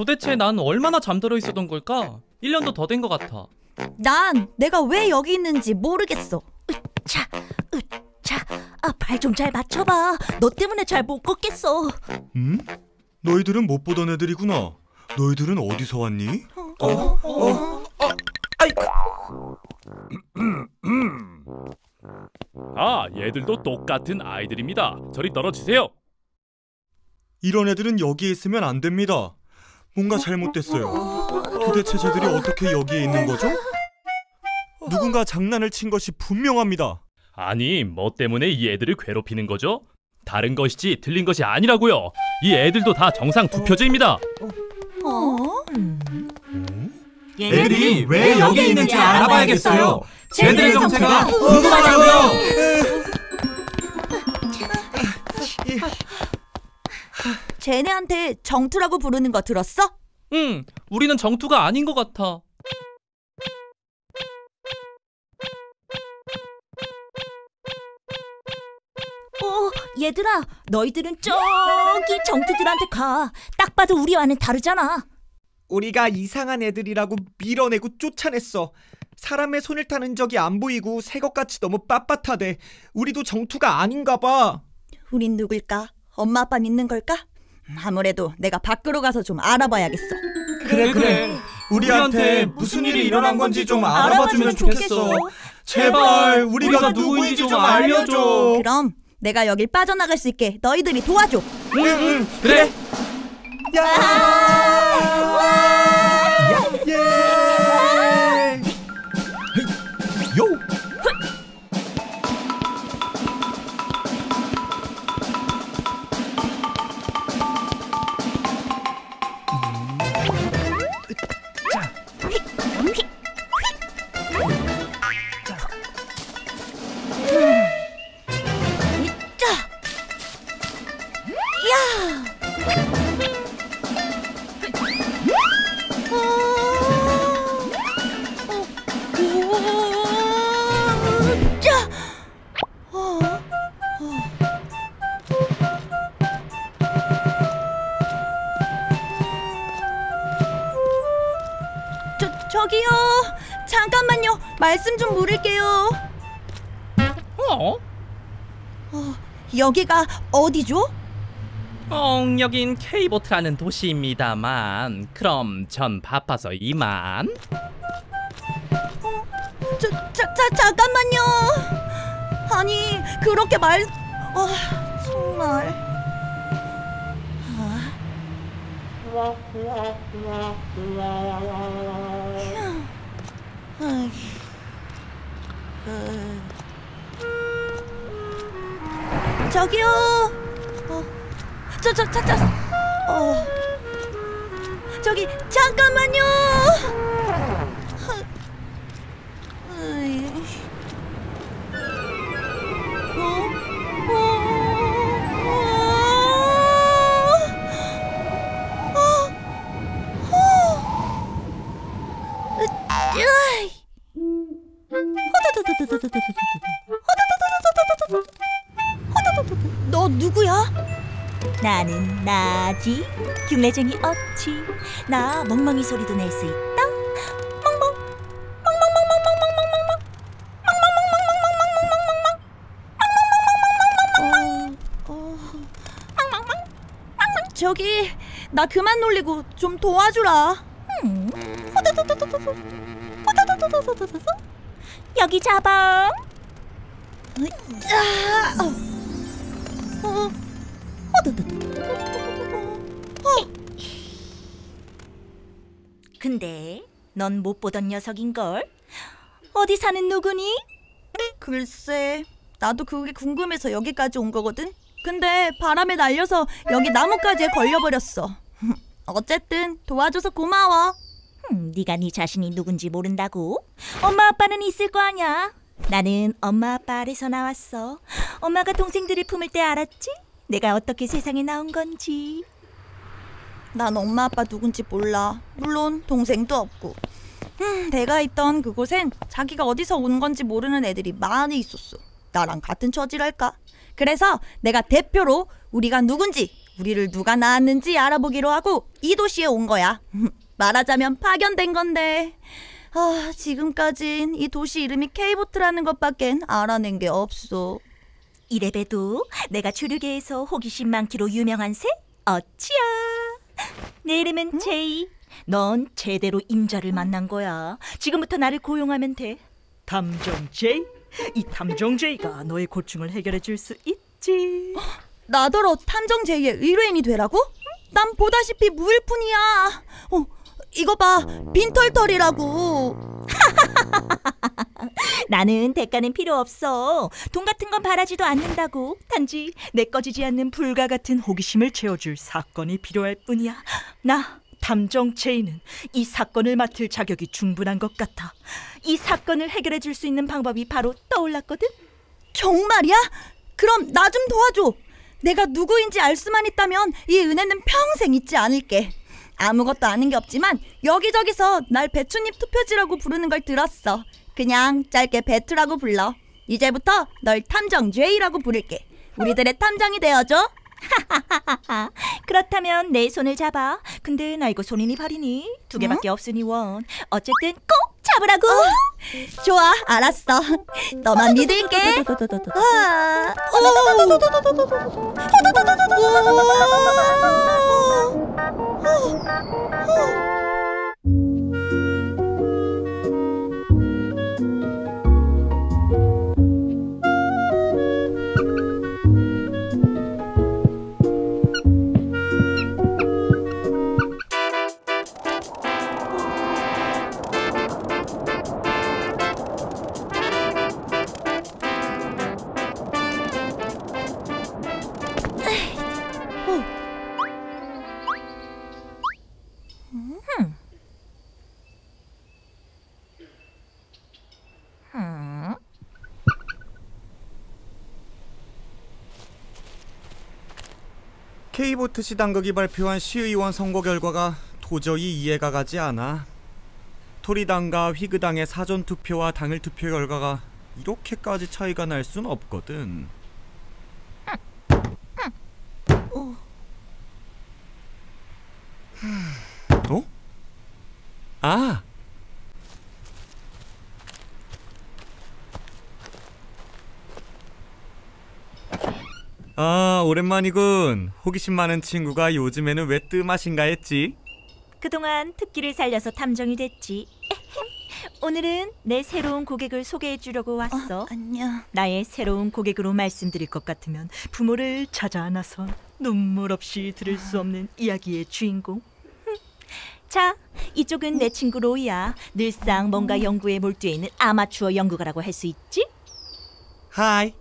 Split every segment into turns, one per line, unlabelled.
도대체 난 얼마나 잠들어 있었던 걸까? 1년도 더 된 것 같아.
난 내가 왜 여기 있는지 모르겠어. 으차, 으차. 발 좀 잘 맞춰봐. 너 때문에 잘 못 걷겠어.
너희들은 못 보던 애들이구나. 너희들은 어디서 왔니?
얘들도 똑같은 아이들입니다. 저리 떨어지세요.
이런 애들은 여기에 있으면 안 됩니다. 뭔가 잘못됐어요. 도대체 쟤들이 어떻게 여기에 있는 거죠? 누군가 장난을 친 것이 분명합니다.
아니, 뭐 때문에 이 애들을 괴롭히는 거죠? 다른 것이지 틀린 것이 아니라고요. 이 애들도 다 정상 투표제입니다.
애들이 왜 여기 있는지 알아봐야겠어요. 쟤들의 정체가 궁금하다고요.
쟤네한테 정투라고 부르는 거 들었어?
응, 우리는 정투가 아닌 것 같아.
얘들아, 너희들은 저기 정투들한테 가. 딱 봐도 우리와는 다르잖아.
우리가 이상한 애들이라고 밀어내고 쫓아냈어. 사람의 손을 타는 적이 안 보이고 새것같이 너무 빳빳하대. 우리도 정투가 아닌가 봐.
우린 누굴까? 엄마 아빠 믿는 걸까? 아무래도 내가 밖으로 가서 좀 알아봐야겠어.
그래. 우리한테 무슨 일이 일어난 건지 좀 알아봐주면 좋겠어. 제발 우리가 누구인지 좀 알려줘.
그럼 내가 여길 빠져나갈 수 있게 너희들이 도와줘.
응, 그래.
저기요, 잠깐만요. 말씀 좀 물을게요. 여기가 어디죠?
여긴 K보트라는 도시입니다만, 그럼 전 바빠서 이만.
잠깐만요. 아니, 그렇게 정말. 저기요. 저기 잠깐만요. 너 누구야?
나는 나지. 흉내쟁이 없지. 나 멍멍이 소리도 낼 수 있다. 멍멍
저기 나 그만 놀리고 좀 도와주라.
여기 잡아. 근데 넌 못 보던 녀석인걸? 어디 사는 누구니?
글쎄, 나도 그게 궁금해서 여기까지 온 거거든. 근데 바람에 날려서 여기 나뭇가지에 걸려버렸어. 어쨌든 도와줘서 고마워.
네가 네 자신이 누군지 모른다고? 엄마 아빠는 있을 거 아냐? 나는 엄마 아빠 아래서 나왔어. 엄마가 동생들을 품을 때 알았지? 내가 어떻게 세상에 나온 건지.
난 엄마 아빠 누군지 몰라. 물론 동생도 없고. 내가 있던 그곳엔 자기가 어디서 온 건지 모르는 애들이 많이 있었어. 나랑 같은 처지랄까. 그래서 내가 대표로 우리가 누군지 우리를 누가 낳았는지 알아보기로 하고 이 도시에 온 거야. 말하자면 파견된 건데 지금까진 이 도시 이름이 K보트라는 것밖엔 알아낸 게 없어.
이래봬도 내가 조류계에서 호기심 많기로 유명한 새? 어찌야. 내 이름은 제이. 넌 제대로 임자를 만난 거야. 지금부터 나를 고용하면 돼.
탐정 제이? 이 탐정 제이가 너의 고충을 해결해 줄 수 있지.
나더러 탐정 제이의 의뢰인이 되라고? 난 보다시피 무일푼이야. 이거 봐, 빈털털이라고.
나는 대가는 필요 없어. 돈 같은 건 바라지도 않는다고. 단지 내 꺼지지 않는 불과 같은
호기심을 채워줄 사건이 필요할 뿐이야. 나 탐정 제이는 이 사건을 맡을 자격이 충분한 것 같아.
이 사건을 해결해 줄 수 있는 방법이 바로 떠올랐거든.
정말이야? 그럼 나 좀 도와줘. 내가 누구인지 알 수만 있다면 이 은혜는 평생 잊지 않을게. 아무것도 아는 게 없지만 여기저기서 날 배추잎 투표지라고 부르는 걸 들었어. 그냥 짧게 배투라고 불러. 이제부터 널 탐정 제이라고 부를게. 우리들의 탐정이 되어줘.
그렇다면 내 손을 잡아. 근데 나 이거 손이니 발이니? 2개밖에 없으니 원. 어쨌든 꼭 잡으라고.
좋아, 알았어. 너만 믿을게.
K보트 시당국이 발표한 시의원 선거 결과가 도저히 이해가 가지 않아. 토리당과 휘그당의 사전투표와 당일투표 결과가 이렇게까지 차이가 날 순 없거든. 어? 아! 오랜만이군. 호기심 많은 친구가 요즘에는 왜 뜸하신가 했지?
그동안 특기를 살려서 탐정이 됐지. 오늘은 내 새로운 고객을 소개해 주려고 왔어.
안녕.
나의 새로운 고객으로 말씀드릴 것 같으면 부모를 찾아 나서 눈물 없이 들을 수 없는 이야기의 주인공.
자, 이쪽은 내 친구 로이야. 늘상 뭔가 연구에 몰두해 있는 아마추어 연구가라고 할 수 있지?
하이.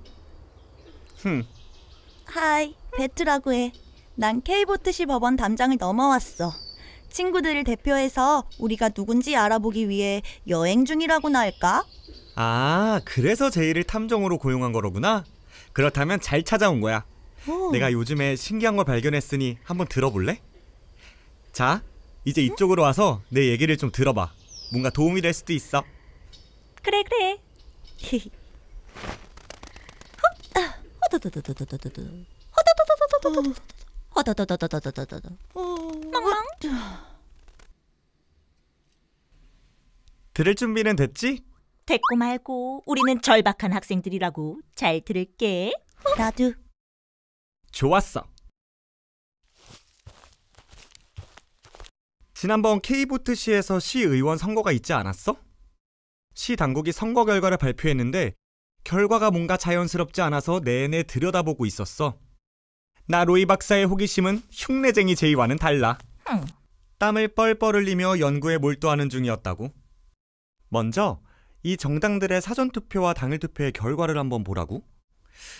하이, 배트라고 해. 난 K보트시 법원 담장을 넘어왔어. 친구들을 대표해서 우리가 누군지 알아보기 위해 여행 중이라고나 할까?
아, 그래서 제이를 탐정으로 고용한 거로구나. 그렇다면 잘 찾아온 거야. 내가 요즘에 신기한 걸 발견했으니 한번 들어볼래? 자, 이제 이쪽으로 와서 내 얘기를 좀 들어봐. 뭔가 도움이 될 수도 있어.
그래.
들을 준비는 됐지?
됐고 말고 우리는 절박한 학생들이라고. 잘 들을게.
나도.
좋았어. 지난번 K보트시에서 시의원 선거가 있지 않았어? 시 당국이 선거 결과를 발표했는데 결과가 뭔가 자연스럽지 않아서 내내 들여다보고 있었어. 나 로이 박사의 호기심은 흉내쟁이 제이와는 달라. 땀을 뻘뻘 흘리며 연구에 몰두하는 중이었다고. 먼저 이 정당들의 사전투표와 당일투표의 결과를 한번 보라고.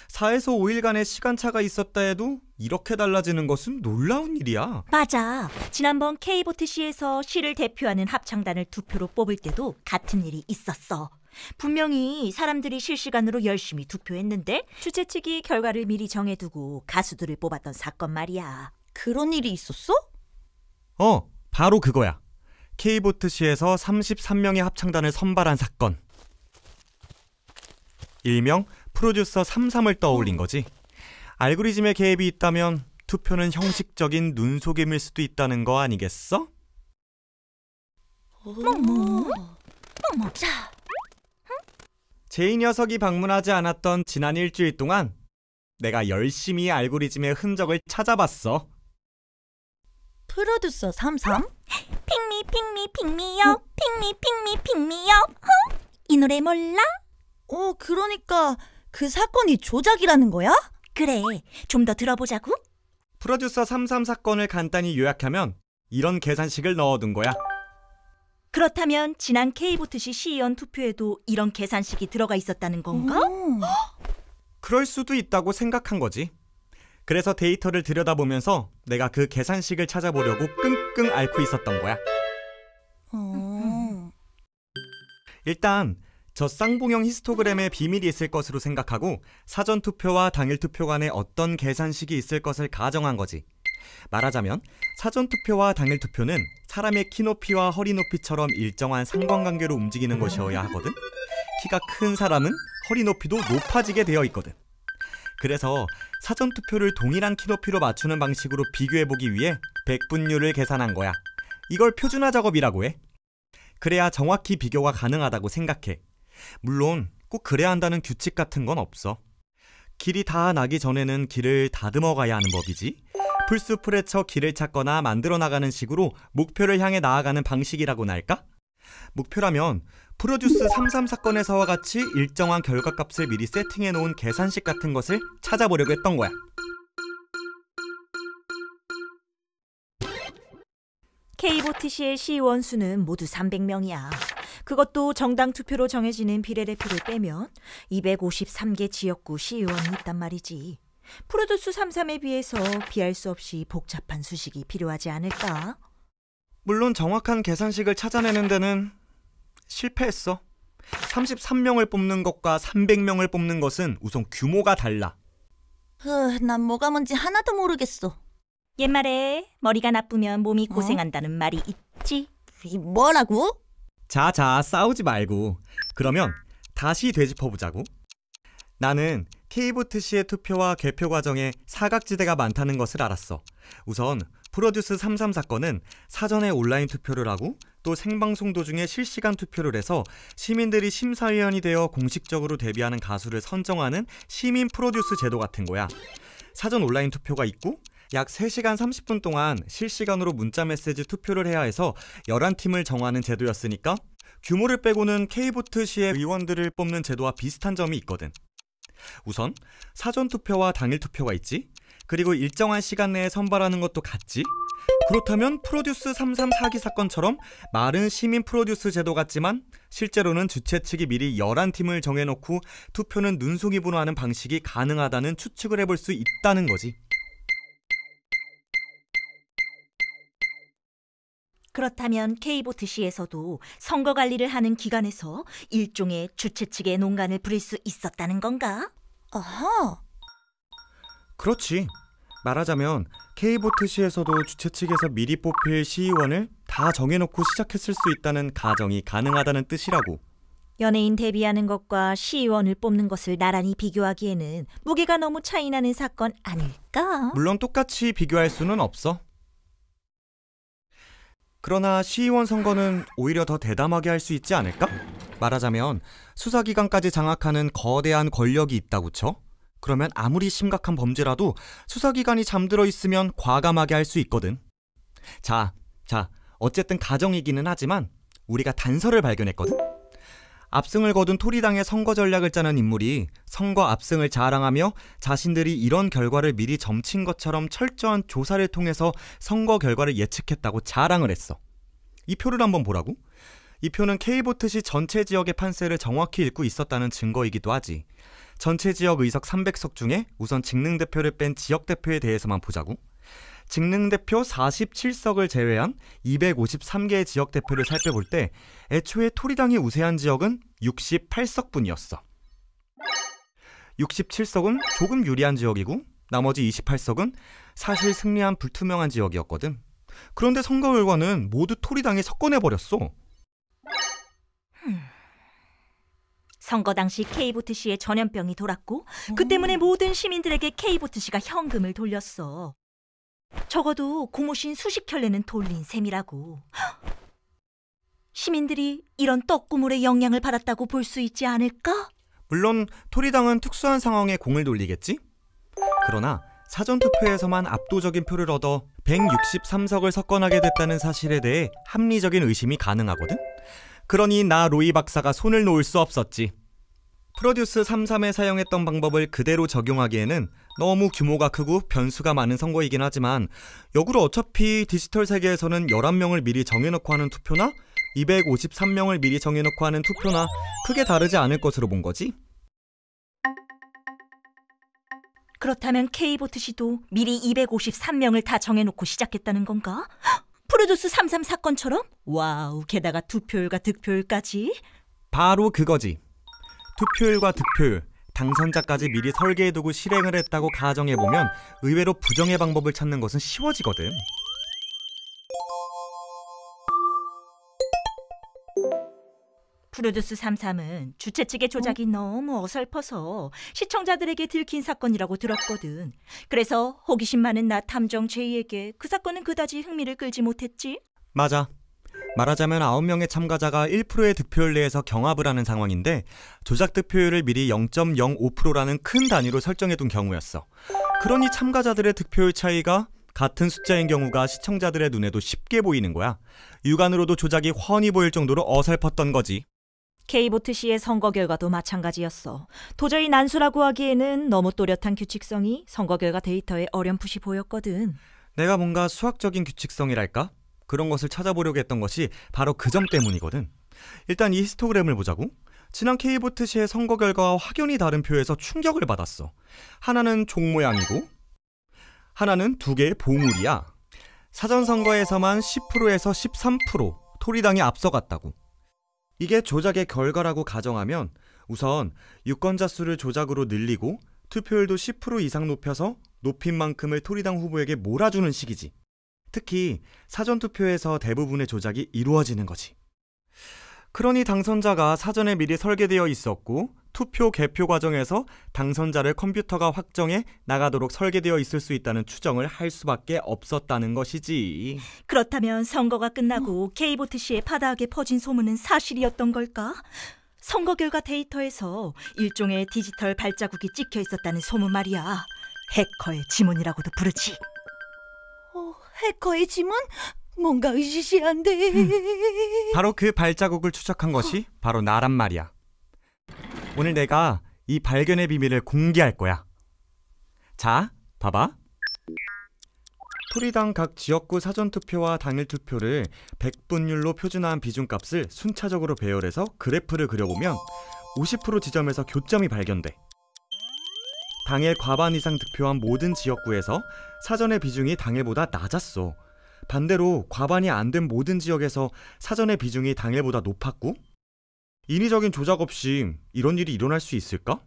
4에서 5일간의 시간차가 있었다 해도 이렇게 달라지는 것은 놀라운 일이야.
맞아. 지난번 K보트시에서 시를 대표하는 합창단을 투표로 뽑을 때도 같은 일이 있었어. 분명히 사람들이 실시간으로 열심히 투표했는데 주최 측이 결과를 미리 정해두고 가수들을 뽑았던 사건 말이야.
그런 일이 있었어?
바로 그거야. K보트시에서 33명의 합창단을 선발한 사건. 일명 프로듀서 33을 떠올린 거지. 알고리즘의 개입이 있다면 투표는 형식적인 눈속임일 수도 있다는 거 아니겠어?
자,
제이 녀석이 방문하지 않았던 지난 일주일 동안 내가 열심히 알고리즘의 흔적을 찾아봤어.
프로듀서 33?
핑미 핑미 핑미요 핑미 핑미 핑미요. 이 노래 몰라?
그러니까 그 사건이 조작이라는 거야?
그래, 좀 더 들어보자고.
프로듀서 33 사건을 간단히 요약하면 이런 계산식을 넣어둔 거야.
그렇다면 지난 K보트시 시의원 투표에도 이런 계산식이 들어가 있었다는 건가?
그럴 수도 있다고 생각한 거지. 그래서 데이터를 들여다보면서 내가 그 계산식을 찾아보려고 끙끙 앓고 있었던 거야. 일단 저 쌍봉형 히스토그램에 비밀이 있을 것으로 생각하고 사전 투표와 당일 투표 간에 어떤 계산식이 있을 것을 가정한 거지. 말하자면 사전 투표와 당일 투표는 사람의 키 높이와 허리 높이처럼 일정한 상관관계로 움직이는 것이어야 하거든. 키가 큰 사람은 허리 높이도 높아지게 되어 있거든. 그래서 사전 투표를 동일한 키 높이로 맞추는 방식으로 비교해보기 위해 백분율을 계산한 거야. 이걸 표준화 작업이라고 해. 그래야 정확히 비교가 가능하다고 생각해. 물론 꼭 그래야 한다는 규칙 같은 건 없어. 길이 다 나기 전에는 길을 다듬어 가야 하는 법이지. 풀숲을 헤쳐 길을 찾거나 만들어 나가는 식으로 목표를 향해 나아가는 방식이라고나 할까? 목표라면 프로듀스 33 사건에서와 같이 일정한 결과값을 미리 세팅해 놓은 계산식 같은 것을 찾아보려고 했던 거야.
K보트시의 시의원 수는 모두 300명이야. 그것도 정당 투표로 정해지는 비례대표를 빼면 253개 지역구 시의원이 있단 말이지. 프로듀스 33에 비해서 비할 수 없이 복잡한 수식이 필요하지 않을까?
물론 정확한 계산식을 찾아내는 데는 실패했어. 33명을 뽑는 것과 300명을 뽑는 것은 우선 규모가 달라.
난 뭐가 뭔지 하나도 모르겠어.
옛말에 머리가 나쁘면 몸이 고생한다는 말이 있지.
뭐라고?
자자, 싸우지 말고. 그러면 다시 되짚어보자고. 나는 K보트시의 투표와 개표 과정에 사각지대가 많다는 것을 알았어. 우선 프로듀스 33 사건은 사전에 온라인 투표를 하고 또 생방송 도중에 실시간 투표를 해서 시민들이 심사위원이 되어 공식적으로 데뷔하는 가수를 선정하는 시민 프로듀스 제도 같은 거야. 사전 온라인 투표가 있고 약 3시간 30분 동안 실시간으로 문자 메시지 투표를 해야 해서 11팀을 정하는 제도였으니까 규모를 빼고는 K보트시의 의원들을 뽑는 제도와 비슷한 점이 있거든. 우선 사전 투표와 당일 투표가 있지. 그리고 일정한 시간 내에 선발하는 것도 같지. 그렇다면 프로듀스 33 사기 사건처럼 말은 시민 프로듀스 제도 같지만 실제로는 주최 측이 미리 11팀을 정해놓고 투표는 눈속임으로 하는 방식이 가능하다는 추측을 해볼 수 있다는 거지.
그렇다면 K보트시에서도 선거 관리를 하는 기관에서 일종의 주최 측의 농간을 부릴 수 있었다는 건가?
아하.
그렇지. 말하자면 K보트시에서도 주최 측에서 미리 뽑힐 시의원을 다 정해놓고 시작했을 수 있다는 가정이 가능하다는 뜻이라고.
연예인 데뷔하는 것과 시의원을 뽑는 것을 나란히 비교하기에는 무게가 너무 차이나는 사건 아닐까?
물론 똑같이 비교할 수는 없어. 그러나 시의원 선거는 오히려 더 대담하게 할 수 있지 않을까? 말하자면 수사기관까지 장악하는 거대한 권력이 있다고 쳐? 그러면 아무리 심각한 범죄라도 수사기관이 잠들어 있으면 과감하게 할 수 있거든. 자, 어쨌든 가정이기는 하지만 우리가 단서를 발견했거든. 압승을 거둔 토리당의 선거 전략을 짜는 인물이 선거 압승을 자랑하며 자신들이 이런 결과를 미리 점친 것처럼 철저한 조사를 통해서 선거 결과를 예측했다고 자랑을 했어. 이 표를 한번 보라고. 이 표는 K보트시 전체 지역의 판세를 정확히 읽고 있었다는 증거이기도 하지. 전체 지역 의석 300석 중에 우선 직능대표를 뺀 지역대표에 대해서만 보자고. 직능대표 47석을 제외한 253개의 지역대표를 살펴볼 때 애초에 토리당이 우세한 지역은 68석뿐이었어. 67석은 조금 유리한 지역이고 나머지 28석은 사실 승리한 불투명한 지역이었거든. 그런데 선거 결과는 모두 토리당이 석권해버렸어.
선거 당시 K보트시에 전염병이 돌았고 그 때문에 모든 시민들에게 K보트시가 현금을 돌렸어. 적어도 고무신 수십 켤레는 돌린 셈이라고. 시민들이 이런 떡고물의 영향을 받았다고 볼 수 있지 않을까?
물론 토리당은 특수한 상황에 공을 돌리겠지? 그러나 사전투표에서만 압도적인 표를 얻어 163석을 석권하게 됐다는 사실에 대해 합리적인 의심이 가능하거든? 그러니 나 로이 박사가 손을 놓을 수 없었지. 프로듀스 33에 사용했던 방법을 그대로 적용하기에는 너무 규모가 크고 변수가 많은 선거이긴 하지만 역으로 어차피 디지털 세계에서는 11명을 미리 정해놓고 하는 투표나 253명을 미리 정해놓고 하는 투표나 크게 다르지 않을 것으로 본 거지.
그렇다면 K보트시도 미리 253명을 다 정해놓고 시작했다는 건가? 프로듀스 33 사건처럼? 와우, 게다가 투표율과 득표율까지?
바로 그거지. 투표율과 득표율, 당선자까지 미리 설계해두고 실행을 했다고 가정해보면 의외로 부정의 방법을 찾는 것은 쉬워지거든.
프로듀스 33은 주최 측의 조작이 너무 어설퍼서 시청자들에게 들킨 사건이라고 들었거든. 그래서 호기심 많은 나 탐정 제이에게 그 사건은 그다지 흥미를 끌지 못했지.
맞아. 말하자면 9명의 참가자가 1%의 득표율 내에서 경합을 하는 상황인데 조작 득표율을 미리 0.05%라는 큰 단위로 설정해둔 경우였어. 그러니 참가자들의 득표율 차이가 같은 숫자인 경우가 시청자들의 눈에도 쉽게 보이는 거야. 육안으로도 조작이 훤히 보일 정도로 어설펐던 거지.
K보트시의 선거 결과도 마찬가지였어. 도저히 난수라고 하기에는 너무 또렷한 규칙성이 선거 결과 데이터에 어렴풋이 보였거든.
내가 뭔가 수학적인 규칙성이랄까? 그런 것을 찾아보려고 했던 것이 바로 그 점 때문이거든. 일단 이 히스토그램을 보자고. 지난 K보트시의 선거 결과와 확연히 다른 표에서 충격을 받았어. 하나는 종 모양이고 하나는 두 개의 보물이야. 사전선거에서만 10%에서 13% 토리당이 앞서갔다고. 이게 조작의 결과라고 가정하면 우선 유권자 수를 조작으로 늘리고 투표율도 10% 이상 높여서 높인 만큼을 토리당 후보에게 몰아주는 식이지. 특히 사전투표에서 대부분의 조작이 이루어지는 거지. 그러니 당선자가 사전에 미리 설계되어 있었고 투표 개표 과정에서 당선자를 컴퓨터가 확정해 나가도록 설계되어 있을 수 있다는 추정을 할 수밖에 없었다는 것이지.
그렇다면 선거가 끝나고 K보트시의 파다하게 퍼진 소문은 사실이었던 걸까? 선거 결과 데이터에서 일종의 디지털 발자국이 찍혀 있었다는 소문 말이야. 해커의 지문이라고도 부르지.
해커의 지문? 뭔가 의시시한데.
바로 그 발자국을 추적한 것이 바로 나란 말이야. 오늘 내가 이 발견의 비밀을 공개할 거야. 자, 봐봐. 토리당 각 지역구 사전투표와 당일투표를 100분율로 표준화한 비중값을 순차적으로 배열해서 그래프를 그려보면 50% 지점에서 교점이 발견돼. 당일 과반 이상 득표한 모든 지역구에서 사전의 비중이 당일보다 낮았어. 반대로 과반이 안 된 모든 지역에서 사전의 비중이 당일보다 높았고, 인위적인 조작 없이 이런 일이 일어날 수 있을까?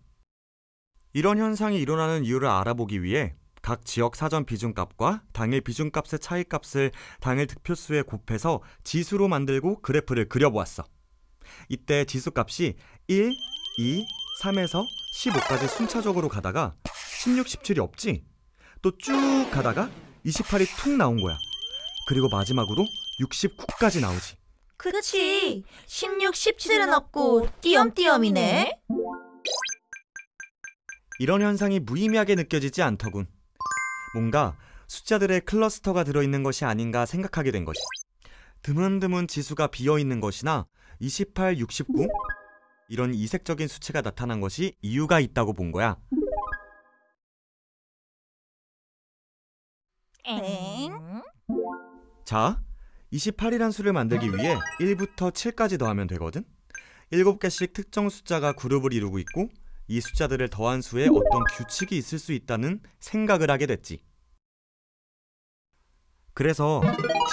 이런 현상이 일어나는 이유를 알아보기 위해 각 지역 사전 비중값과 당일 비중값의 차이값을 당일 득표수에 곱해서 지수로 만들고 그래프를 그려보았어. 이때 지수값이 1, 2, 3에서 15까지 순차적으로 가다가 16, 17이 없지? 또 쭉 가다가 28이 툭 나온 거야. 그리고 마지막으로 69까지 나오지.
그치. 16, 17은 없고 띄엄띄엄이네.
이런 현상이 무의미하게 느껴지지 않더군. 뭔가 숫자들의 클러스터가 들어있는 것이 아닌가 생각하게 된 것이. 드문드문 지수가 비어있는 것이나 28, 69 이런 이색적인 수치가 나타난 것이 이유가 있다고 본 거야. 자, 28이란 수를 만들기 위해 1부터 7까지 더하면 되거든? 7개씩 특정 숫자가 그룹을 이루고 있고 이 숫자들을 더한 수에 어떤 규칙이 있을 수 있다는 생각을 하게 됐지. 그래서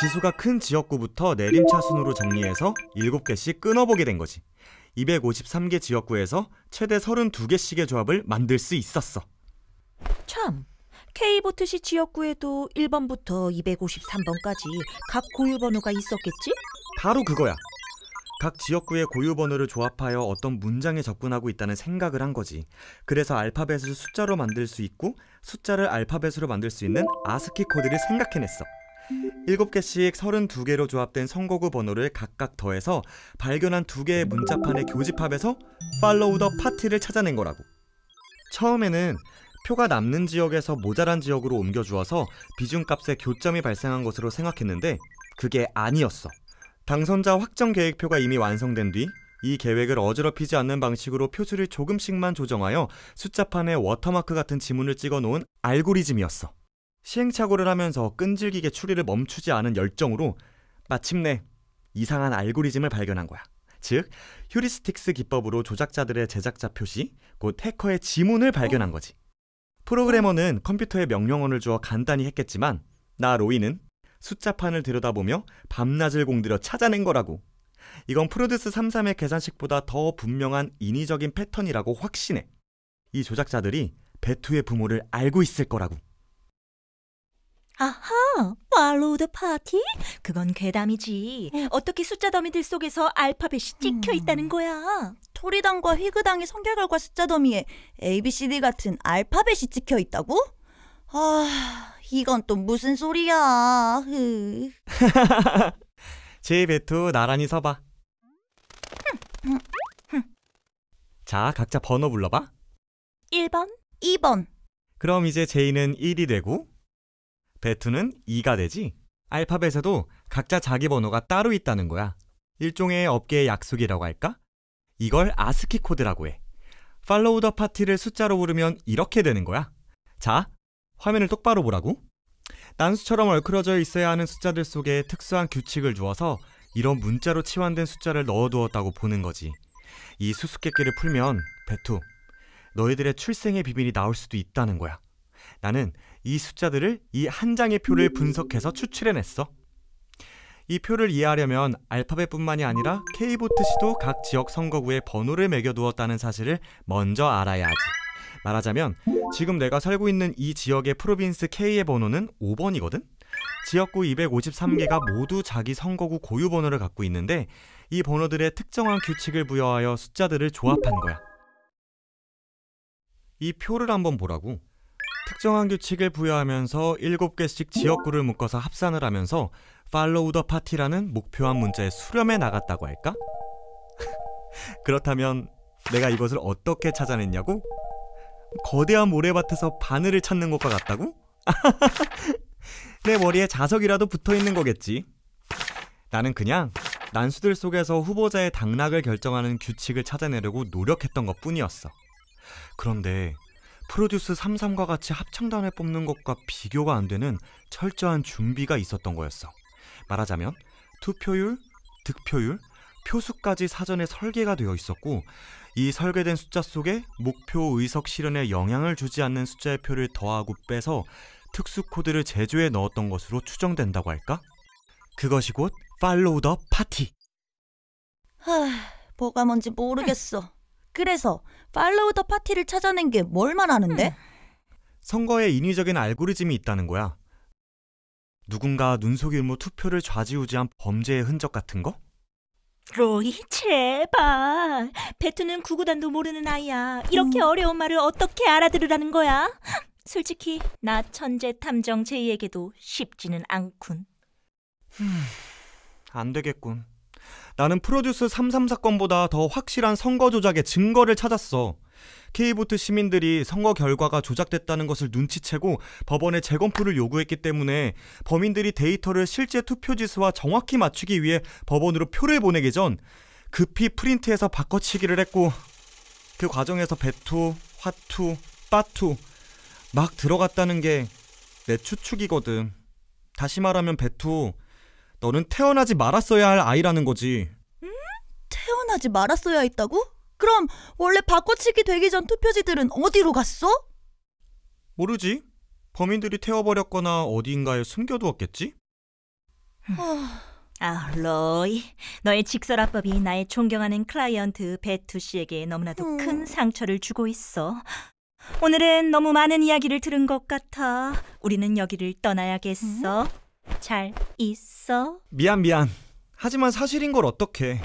지수가 큰 지역구부터 내림차순으로 정리해서 7개씩 끊어보게 된 거지. 253개 지역구에서 최대 32개씩의 조합을 만들 수 있었어.
참, K보트시 지역구에도 1번부터 253번까지 각 고유 번호가 있었겠지?
바로 그거야. 각 지역구의 고유 번호를 조합하여 어떤 문장에 접근하고 있다는 생각을 한 거지. 그래서 알파벳을 숫자로 만들 수 있고 숫자를 알파벳으로 만들 수 있는 아스키 코드를 생각해냈어. 7개씩 32개로 조합된 선거구 번호를 각각 더해서 발견한 2개의 문자판의 교집합에서 팔로우 더 파티를 찾아낸 거라고. 처음에는 표가 남는 지역에서 모자란 지역으로 옮겨주어서 비중값에 교점이 발생한 것으로 생각했는데 그게 아니었어. 당선자 확정 계획표가 이미 완성된 뒤 이 계획을 어지럽히지 않는 방식으로 표수를 조금씩만 조정하여 숫자판에 워터마크 같은 지문을 찍어놓은 알고리즘이었어. 시행착오를 하면서 끈질기게 추리를 멈추지 않은 열정으로 마침내 이상한 알고리즘을 발견한 거야. 즉, 휴리스틱스 기법으로 조작자들의 제작자 표시, 곧 해커의 지문을 발견한 거지. 프로그래머는 컴퓨터에 명령어를 주어 간단히 했겠지만 나 로이는 숫자판을 들여다보며 밤낮을 공들여 찾아낸 거라고. 이건 프로듀스 33의 계산식보다 더 분명한 인위적인 패턴이라고 확신해. 이 조작자들이 배투의 부모를 알고 있을 거라고.
아하, 팔로우 더 파티? 그건 괴담이지. 어떻게 숫자 더미들 속에서 알파벳이 찍혀 있다는 거야?
토리당과 휘그당의 성결과 숫자 더미에 ABCD 같은 알파벳이 찍혀 있다고? 아, 이건 또 무슨 소리야.
제이 배투 나란히 서봐. 자, 각자 번호 불러봐.
1번,
2번.
그럼 이제 제이는 1이 되고 배투는 2가 되지. 알파벳에도 각자 자기 번호가 따로 있다는 거야. 일종의 업계의 약속이라고 할까? 이걸 아스키 코드라고 해. 팔로우 더 파티를 숫자로 부르면 이렇게 되는 거야. 자, 화면을 똑바로 보라고. 난수처럼 얼크러져 있어야 하는 숫자들 속에 특수한 규칙을 주어서 이런 문자로 치환된 숫자를 넣어두었다고 보는 거지. 이 수수께끼를 풀면 배투, 너희들의 출생의 비밀이 나올 수도 있다는 거야. 나는 이 숫자들을 이 한 장의 표를 분석해서 추출해냈어. 이 표를 이해하려면 알파벳뿐만이 아니라 K보트시도 각 지역 선거구에 번호를 매겨두었다는 사실을 먼저 알아야 하지. 말하자면 지금 내가 살고 있는 이 지역의 프로빈스 K의 번호는 5번이거든? 지역구 253개가 모두 자기 선거구 고유 번호를 갖고 있는데 이 번호들의 특정한 규칙을 부여하여 숫자들을 조합한 거야. 이 표를 한번 보라고. 특정한 규칙을 부여하면서 7개씩 지역구를 묶어서 합산을 하면서 팔로우 더 파티라는 목표한 문자에 수렴해 나갔다고 할까? 그렇다면 내가 이것을 어떻게 찾아냈냐고? 거대한 모래밭에서 바늘을 찾는 것과 같다고? 내 머리에 자석이라도 붙어있는 거겠지. 나는 그냥 난수들 속에서 후보자의 당락을 결정하는 규칙을 찾아내려고 노력했던 것뿐이었어. 그런데 프로듀스 33과 같이 합창단을 뽑는 것과 비교가 안 되는 철저한 준비가 있었던 거였어. 말하자면 투표율, 득표율, 표수까지 사전에 설계가 되어 있었고 이 설계된 숫자 속에 목표 의석 실현에 영향을 주지 않는 숫자의 표를 더하고 빼서 특수 코드를 제조해 넣었던 것으로 추정된다고 할까? 그것이 곧 팔로우 더 파티.
뭐가 뭔지 모르겠어. 그래서 팔로우 더 파티를 찾아낸 게 뭘 말하는데?
선거에 인위적인 알고리즘이 있다는 거야. 누군가 눈속임으로 투표를 좌지우지한 범죄의 흔적 같은 거?
로이, 제발. 배투는 구구단도 모르는 아이야. 이렇게 어려운 말을 어떻게 알아들으라는 거야? 솔직히 나 천재 탐정 제이에게도 쉽지는 않군.
안 되겠군. 나는 프로듀스 33 사건보다 더 확실한 선거 조작의 증거를 찾았어. K보트 시민들이 선거 결과가 조작됐다는 것을 눈치채고 법원에 재검표를 요구했기 때문에 범인들이 데이터를 실제 투표지수와 정확히 맞추기 위해 법원으로 표를 보내기 전 급히 프린트해서 바꿔치기를 했고 그 과정에서 배투, 화투, 빠투 막 들어갔다는 게 내 추측이거든. 다시 말하면 배투, 너는 태어나지 말았어야 할 아이라는 거지.
태어나지 말았어야 했다고? 그럼 원래 바꿔치기 되기 전 투표지들은 어디로 갔어?
모르지. 범인들이 태워버렸거나 어디인가에 숨겨두었겠지?
로이, 너의 직설화법이 나의 존경하는 클라이언트 배투 씨에게 너무나도 큰 상처를 주고 있어. 오늘은 너무 많은 이야기를 들은 것 같아. 우리는 여기를 떠나야겠어. 잘 있어?
미안. 하지만 사실인 걸 어떡해.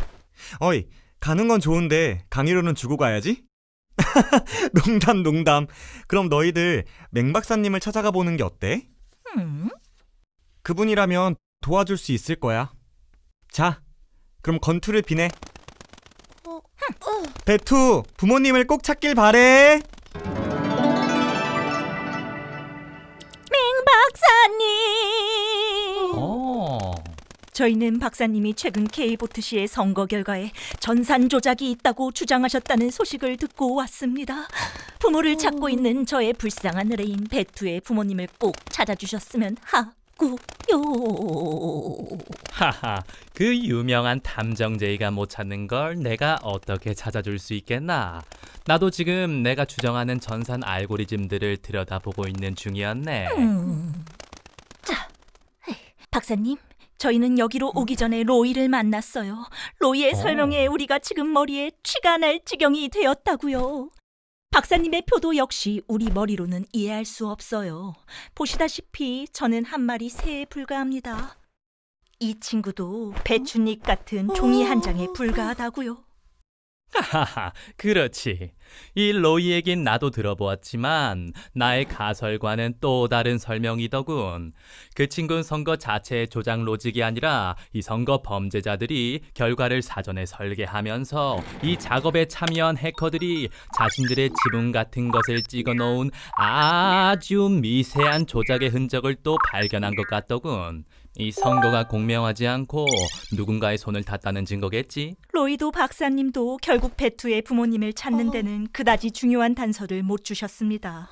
어이, 가는 건 좋은데 강의료는 주고 가야지? 농담. 그럼 너희들 맹 박사님을 찾아가 보는 게 어때? 그분이라면 도와줄 수 있을 거야. 자, 그럼 건투를 비내. 배투, 부모님을 꼭 찾길 바래.
맹 박사님.
저희는 박사님이 최근 K보트시의 선거 결과에 전산 조작이 있다고 주장하셨다는 소식을 듣고 왔습니다. 부모를 찾고 있는 저의 불쌍한 의뢰인 배투의 부모님을 꼭 찾아주셨으면 하고요.
하하, 그 유명한 탐정제이가 못 찾는 걸 내가 어떻게 찾아줄 수 있겠나? 나도 지금 내가 주장하는 전산 알고리즘들을 들여다보고 있는 중이었네.
자, 박사님, 저희는 여기로 오기 전에 로이를 만났어요. 로이의 설명에 우리가 지금 머리에 쥐가 날 지경이 되었다고요. 박사님의 표도 역시 우리 머리로는 이해할 수 없어요. 보시다시피 저는 한 마리 새에 불과합니다. 이 친구도 배춧잎 같은 종이 한 장에 불과하다고요.
하하하, 그렇지. 이 로이 얘긴 나도 들어보았지만 나의 가설과는 또 다른 설명이더군. 그 친구는 선거 자체의 조작 로직이 아니라 이 선거 범죄자들이 결과를 사전에 설계하면서 이 작업에 참여한 해커들이 자신들의 지분 같은 것을 찍어놓은 아주 미세한 조작의 흔적을 또 발견한 것 같더군. 이 선거가 공명하지 않고 누군가의 손을 탔다는 증거겠지?
로이도 박사님도 결국 배투의 부모님을 찾는 데는 그다지 중요한 단서를 못 주셨습니다.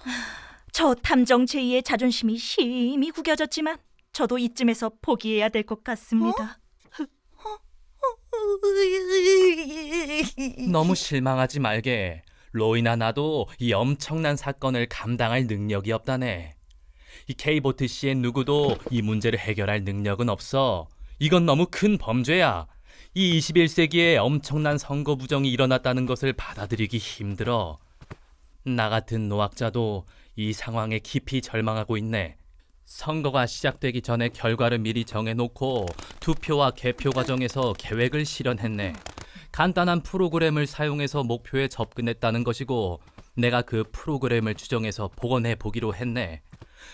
저 탐정 제이의 자존심이 심히 구겨졌지만 저도 이쯤에서 포기해야 될 것 같습니다.
너무 실망하지 말게. 로이나 나도 이 엄청난 사건을 감당할 능력이 없다네. 이 K보트시의 누구도 이 문제를 해결할 능력은 없어. 이건 너무 큰 범죄야. 이 21세기에 엄청난 선거 부정이 일어났다는 것을 받아들이기 힘들어. 나 같은 노학자도 이 상황에 깊이 절망하고 있네. 선거가 시작되기 전에 결과를 미리 정해놓고 투표와 개표 과정에서 계획을 실현했네. 간단한 프로그램을 사용해서 목표에 접근했다는 것이고 내가 그 프로그램을 추정해서 복원해 보기로 했네.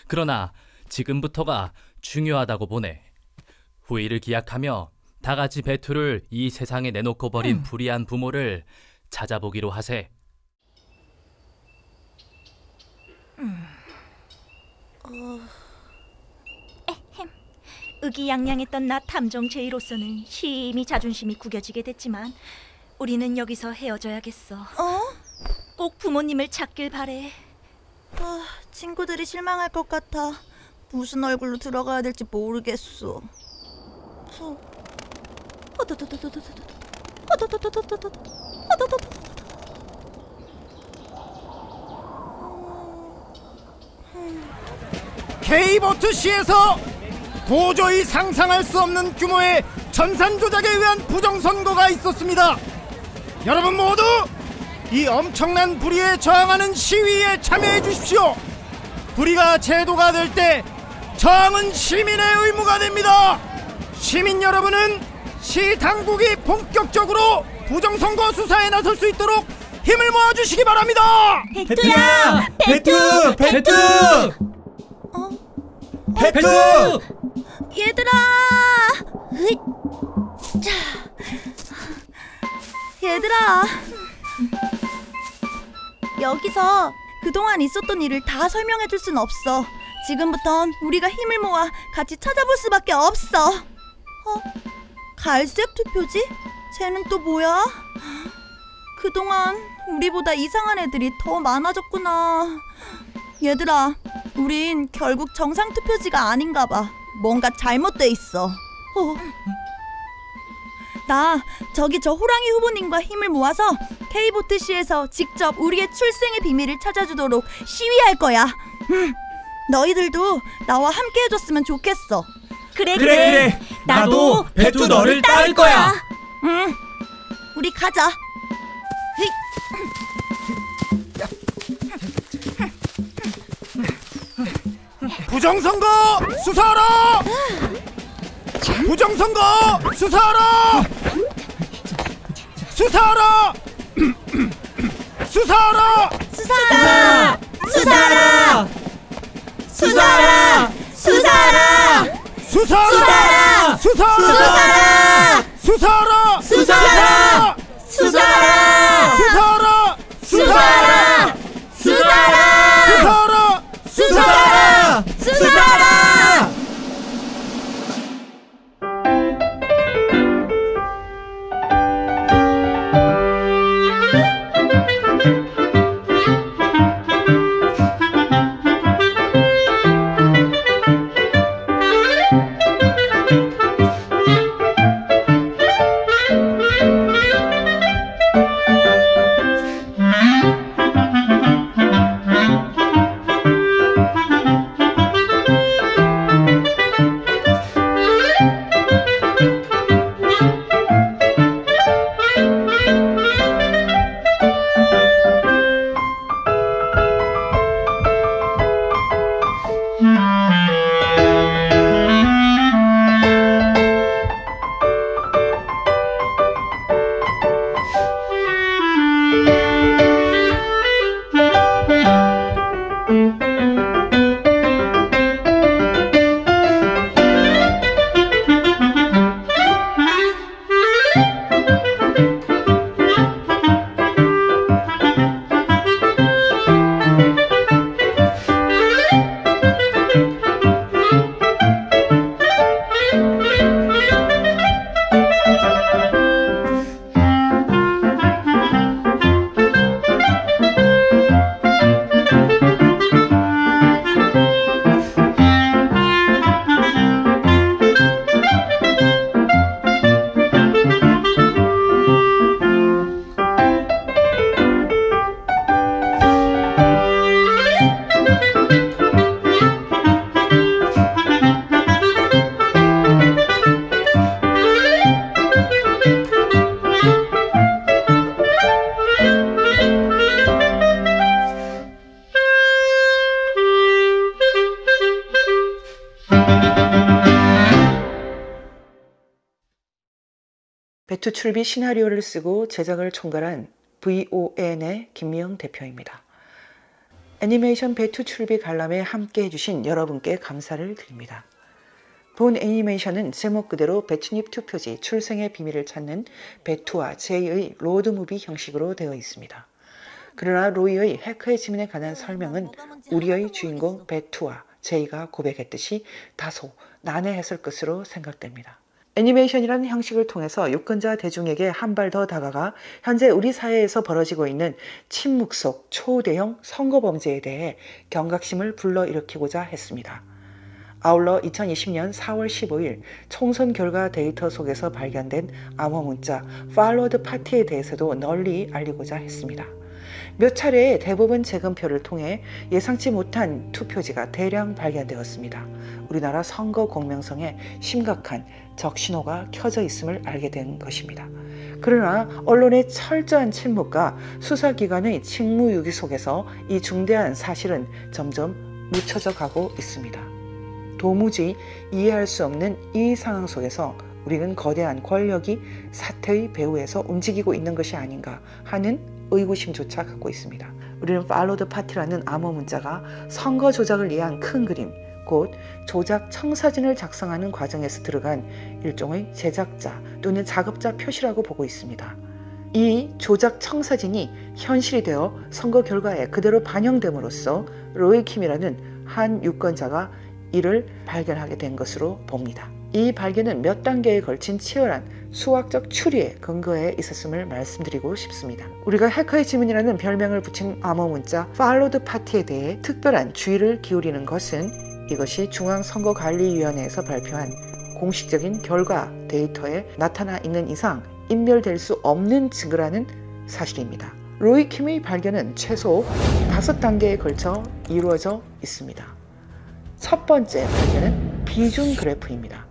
그러나 지금부터가 중요하다고 보네. 후일을 기약하며 다 같이 배투를 이 세상에 내놓고 버린 불의한 부모를 찾아보기로 하세.
의기양양했던 나 탐정 제이로서는 심히 자존심이 구겨지게 됐지만 우리는 여기서 헤어져야겠어. 꼭 부모님을 찾길 바래.
친구들이 실망할 것 같아. 무슨 얼굴로 들어가야 될지 모르겠어.
K보트시에서 도저히 상상할 수 없는 규모의 전산 조작에 의한 부정선거가 있었습니다. 여러분 모두 이 엄청난 불의에 저항하는 시위에 참여해 주십시오. 불의가 제도가 될 때 저항은 시민의 의무가 됩니다. 시민 여러분은 시 당국이 본격적으로 부정선거 수사에 나설 수 있도록 힘을 모아주시기 바랍니다.
배투야!
배투! 배투! 배투!
얘들아! 얘들아! 여기서 그동안 있었던 일을 다 설명해줄 순 없어. 지금부턴 우리가 힘을 모아 같이 찾아볼 수밖에 없어. 갈색 투표지? 쟤는 또 뭐야? 그동안 우리보다 이상한 애들이 더 많아졌구나. 얘들아, 우린 결국 정상 투표지가 아닌가 봐. 뭔가 잘못돼 있어. 나 저기 저 호랑이 후보님과 힘을 모아서 K보트시에서 직접 우리의 출생의 비밀을 찾아주도록 시위할 거야. 너희들도 나와 함께 해줬으면 좋겠어.
그래. 나도 배투 너를 따를 거야.
우리 가자.
부정선거 수사하라! 부정선거 수사하라! 수사하라! 수사하라!
수사하라! 수사하라! 수사하라! 수사하라!
수사하라! 수사하라! 수사하라! 수사하라! 수사하라! 수사하라! 수사하라! 수사하라! 수사하라! 수사하라!
수사하라!
배투 출비 시나리오를 쓰고 제작을 총괄한 VON의 김미영 대표입니다. 애니메이션 배투 출비 관람에 함께 해주신 여러분께 감사를 드립니다. 본 애니메이션은 제목 그대로 배춧잎 투표지 출생의 비밀을 찾는 배투와 제이의 로드무비 형식으로 되어 있습니다. 그러나 로이의 해커의 지문에 관한 설명은 우리의 주인공 배투와 제이가 고백했듯이 다소 난해했을 것으로 생각됩니다. 애니메이션이라는 형식을 통해서 유권자 대중에게 한 발 더 다가가 현재 우리 사회에서 벌어지고 있는 침묵 속 초대형 선거범죄에 대해 경각심을 불러일으키고자 했습니다. 아울러 2020년 4월 15일 총선 결과 데이터 속에서 발견된 암호문자 팔로드 파티에 대해서도 널리 알리고자 했습니다. 몇 차례의 대법원 재검표를 통해 예상치 못한 투표지가 대량 발견되었습니다. 우리나라 선거 공명성에 심각한 적신호가 켜져 있음을 알게 된 것입니다. 그러나 언론의 철저한 침묵과 수사기관의 직무유기 속에서 이 중대한 사실은 점점 묻혀져 가고 있습니다. 도무지 이해할 수 없는 이 상황 속에서 우리는 거대한 권력이 사태의 배후에서 움직이고 있는 것이 아닌가 하는 의구심조차 갖고 있습니다. 우리는 팔로드 파티라는 암호 문자가 선거 조작을 위한 큰 그림, 곧 조작 청사진을 작성하는 과정에서 들어간 일종의 제작자 또는 작업자 표시라고 보고 있습니다. 이 조작 청사진이 현실이 되어 선거 결과에 그대로 반영됨으로써 로이 킴이라는 한 유권자가 이를 발견하게 된 것으로 봅니다. 이 발견은 몇 단계에 걸친 치열한 수학적 추리에 근거해 있었음을 말씀드리고 싶습니다. 우리가 해커의 지문이라는 별명을 붙인 암호문자 팔로드 파티에 대해 특별한 주의를 기울이는 것은 이것이 중앙선거관리위원회에서 발표한 공식적인 결과 데이터에 나타나 있는 이상 인멸될 수 없는 증거라는 사실입니다. 로이 킴의 발견은 최소 5단계에 걸쳐 이루어져 있습니다. 첫 번째 발견은 비중 그래프입니다.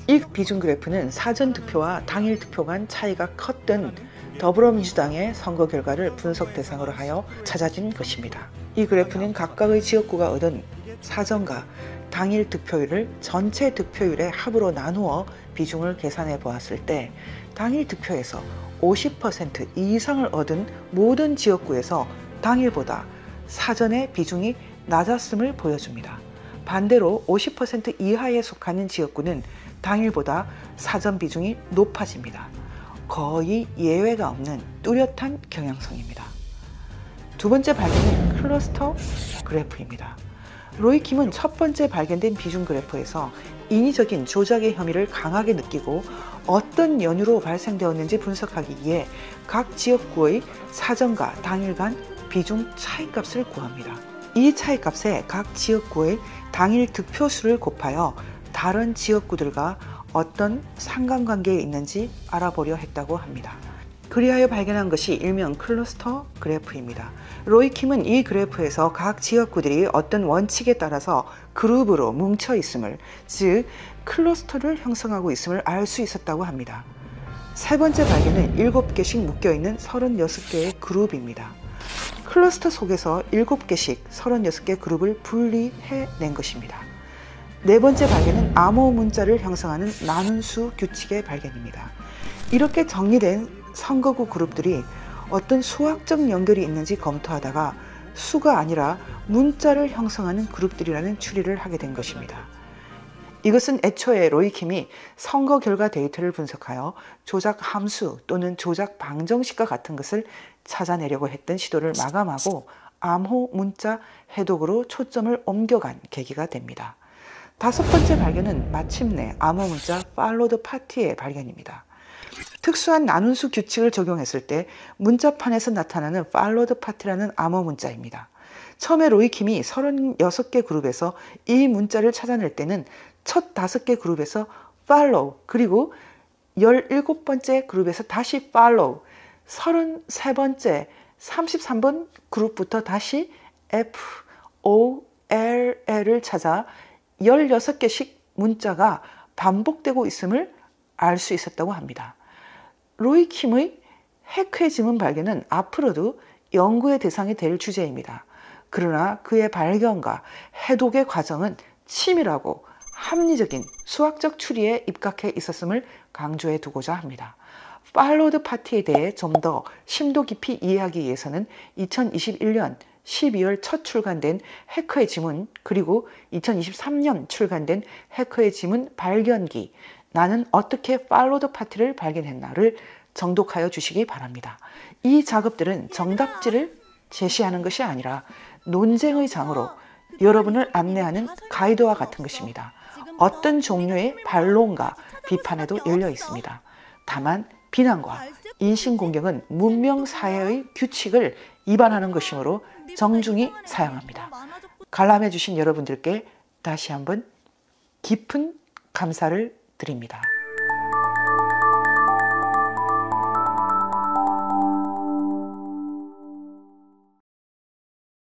이 비중 그래프는 사전 투표와 당일 투표 간 차이가 컸던 더불어민주당의 선거 결과를 분석 대상으로 하여 찾아진 것입니다. 이 그래프는 각각의 지역구가 얻은 사전과 당일 득표율을 전체 득표율의 합으로 나누어 비중을 계산해 보았을 때 당일 득표에서 50% 이상을 얻은 모든 지역구에서 당일보다 사전의 비중이 낮았음을 보여줍니다. 반대로 50% 이하에 속하는 지역구는 당일보다 사전 비중이 높아집니다. 거의 예외가 없는 뚜렷한 경향성입니다. 두 번째 발견은 클러스터 그래프입니다. 로이 킴은 첫 번째 발견된 비중 그래프에서 인위적인 조작의 혐의를 강하게 느끼고 어떤 연유로 발생되었는지 분석하기 위해 각 지역구의 사전과 당일 간 비중 차이값을 구합니다. 이 차이값에 각 지역구의 당일 득표수를 곱하여 다른 지역구들과 어떤 상관관계에 있는지 알아보려 했다고 합니다. 그리하여 발견한 것이 일명 클러스터 그래프입니다. 로이 킴은 이 그래프에서 각 지역구들이 어떤 원칙에 따라서 그룹으로 뭉쳐 있음을, 즉 클러스터를 형성하고 있음을 알 수 있었다고 합니다. 세 번째 발견은 7개씩 묶여있는 36개의 그룹입니다. 클러스터 속에서 7개씩 36개 그룹을 분리해낸 것입니다. 네 번째 발견은 암호 문자를 형성하는 나눈수 규칙의 발견입니다. 이렇게 정리된 선거구 그룹들이 어떤 수학적 연결이 있는지 검토하다가 수가 아니라 문자를 형성하는 그룹들이라는 추리를 하게 된 것입니다. 이것은 애초에 로이 킴이 선거 결과 데이터를 분석하여 조작 함수 또는 조작 방정식과 같은 것을 찾아내려고 했던 시도를 마감하고 암호 문자 해독으로 초점을 옮겨간 계기가 됩니다. 다섯 번째 발견은 마침내 암호 문자 팔로우 더 파티의 발견입니다. 특수한 나눈수 규칙을 적용했을 때 문자판에서 나타나는 팔로우 더 파티라는 암호 문자입니다. 처음에 로이 킴이 36개 그룹에서 이 문자를 찾아낼 때는 첫 5개 그룹에서 follow, 그리고 17번째 그룹에서 다시 follow, 33번째, 33번 그룹부터 다시 FOLL을 찾아 16개씩 문자가 반복되고 있음을 알 수 있었다고 합니다. 로이 킴의 해크의 지문 발견은 앞으로도 연구의 대상이 될 주제입니다. 그러나 그의 발견과 해독의 과정은 치밀하고 합리적인 수학적 추리에 입각해 있었음을 강조해 두고자 합니다. 팔로우 더 파티에 대해 좀 더 심도 깊이 이해하기 위해서는 2021년 12월 첫 출간된 해커의 지문, 그리고 2023년 출간된 해커의 지문 발견기, 나는 어떻게 팔로우 더 파티를 발견했나를 정독하여 주시기 바랍니다. 이 작업들은 정답지를 제시하는 것이 아니라 논쟁의 장으로 여러분을 안내하는 가이드와 같은 것입니다. 어떤 종류의 반론과 비판에도 열려 있습니다. 다만 비난과 인신공격은 문명사회의 규칙을 위반하는 것이므로 정중히 사용합니다. 관람해 주신 여러분들께 다시 한번 깊은 감사를 드립니다.